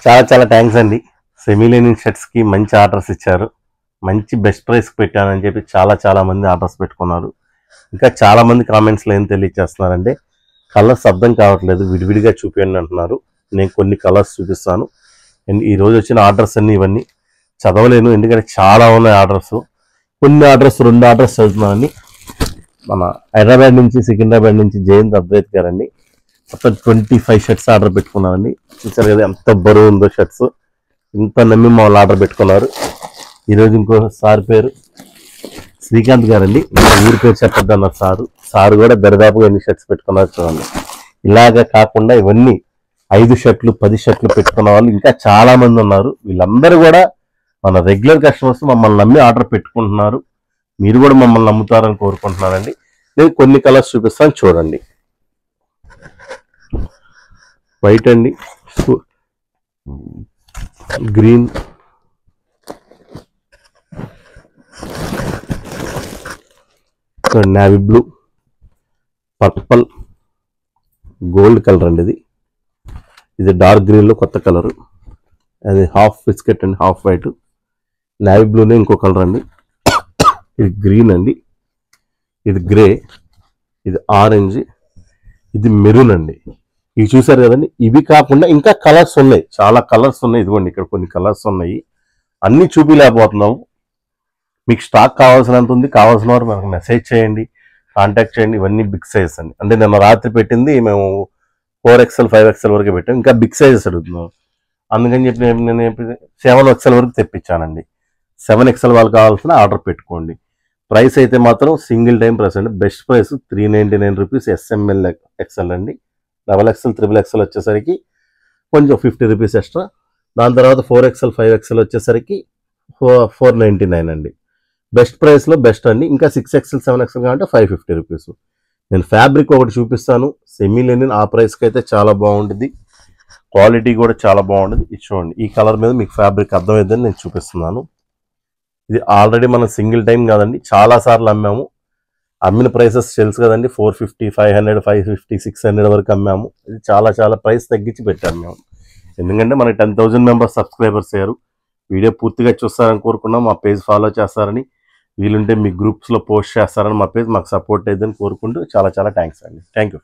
చాలా చాలా థ్యాంక్స్ అండి. సెమీ లెనిన్ షర్ట్స్కి మంచి ఆర్డర్స్ ఇచ్చారు. మంచి బెస్ట్ ప్రైస్కి పెట్టానని చెప్పి చాలా మంది ఆర్డర్స్ పెట్టుకున్నారు. ఇంకా చాలామంది కామెంట్స్లో ఏం తెలియజేస్తున్నారంటే కలర్స్ అర్థం కావట్లేదు, విడివిడిగా చూపించండి అంటున్నారు. నేను కొన్ని కలర్స్ చూపిస్తాను. అండ్ ఈరోజు వచ్చిన ఆర్డర్స్ అన్నీ ఇవన్నీ చదవలేను, ఎందుకంటే చాలా ఉన్నాయి ఆర్డర్స్. కొన్ని ఆర్డర్స్ 2 ఆర్డర్స్ చదువుతున్నానండి. మన హైదరాబాద్ నుంచి సికింద్రాబాద్ నుంచి జయంత్ అద్వైత్ గారండి మొత్తం 25 షర్ట్స్ ఆర్డర్ పెట్టుకున్నామండి. చూసారు కదా ఎంత బరువు ఉందో షర్ట్స్. ఇంత నమ్మి వాళ్ళు ఆర్డర్ పెట్టుకున్నారు. ఈరోజు ఇంకో సార్ పేరు శ్రీకాంత్ గారండి, ఊరి పేరు చెప్పొద్దన్నారు సారు కూడా దరిదాపుగా ఎన్ని షర్ట్స్ పెట్టుకున్నారు చూడండి. ఇలాగా కాకుండా ఇవన్నీ 5 షర్ట్లు 10 షర్ట్లు పెట్టుకున్న వాళ్ళు ఇంకా చాలా మంది ఉన్నారు. వీళ్ళందరూ కూడా మన రెగ్యులర్ కస్టమర్స్, మమ్మల్ని నమ్మి ఆర్డర్ పెట్టుకుంటున్నారు. మీరు కూడా మమ్మల్ని నమ్ముతారని కోరుకుంటున్నానండి. నేను కొన్ని కలర్స్ చూపిస్తాను చూడండి. వైట్ అండి, green, navy blue, purple, gold colour అండి. ఇది డార్క్ గ్రీన్లో కొత్త కలరు. అది హాఫ్ బిస్కెట్ అండి, హాఫ్ వైట్. నేవీ బ్లూనే ఇంకో కలర్ అండి. ఇది గ్రీన్ అండి, ఇది గ్రే, ఇది ఆరెంజ్, ఇది మెరూన్ అండి. ఇవి చూసారు కదండి. ఇవి కాకుండా ఇంకా కలర్స్ ఉన్నాయి, చాలా కలర్స్ ఉన్నాయి. ఇదిగోండి ఇక్కడ కొన్ని కలర్స్ ఉన్నాయి. అన్నీ చూపిలేకపోతున్నాము. మీకు స్టాక్ కావాల్సినంత ఉంది. కావాల్సిన వారు మనకు మెసేజ్ చేయండి, కాంటాక్ట్ చేయండి. ఇవన్నీ బిగ్ సైజ్ అండి. అంటే నిన్న రాత్రి పెట్టింది మేము 4XL 5XL వరకు పెట్టాం. ఇంకా బిగ్ సైజెస్ అడుగుతున్నాం. అందుకని చెప్పి నేను 7XL వరకు తెప్పించానండి. 7XL వాళ్ళు కావాల్సిన ఆర్డర్ పెట్టుకోండి. ప్రైస్ అయితే మాత్రం సింగిల్ టైం ప్రైస్ అండి. Best price 399 rupees SML XL అండి. XXL XXL వచ్చేసరికి కొంచెం 50 రూపీస్ ఎక్స్ట్రా. దాని తర్వాత 4XL 5XL వచ్చేసరికి 499 అండి. బెస్ట్ ప్రైస్లో బెస్ట్ అండి. ఇంకా 6XL 7XL కావాలంటే 550 రూపీస్. నేను ఫ్యాబ్రిక్ ఒకటి చూపిస్తాను. సెమీ లెనిన్ ఆ ప్రైస్కి అయితే చాలా బాగుంటుంది. క్వాలిటీ కూడా చాలా బాగుంటుంది. ఇది చూడండి, ఈ కలర్ మీద మీకు ఫ్యాబ్రిక్ అర్థమైందని నేను చూపిస్తున్నాను. ఇది ఆల్రెడీ మనం సింగిల్ టైం కాదండి, చాలా సార్లు అమ్మాము. అమ్మిన ప్రైసెస్ తెలుసు కదండి. 450, 500, 550, 600 వరకు అమ్మాము. ఇది చాలా ప్రైస్ తగ్గించి పెట్టాము మేము. ఎందుకంటే మనకి 10,000 మెంబర్స్ సబ్స్క్రైబర్స్ అయ్యారు. వీడియో పూర్తిగా చూస్తారని కోరుకున్నాం. మా పేజ్ ఫాలో చేస్తారని, వీలుంటే మీ గ్రూప్స్లో పోస్ట్ చేస్తారని మా పేజ్ మాకు సపోర్ట్ అయ్యిందని కోరుకుంటూ చాలా థ్యాంక్స్ అండి. Thank you.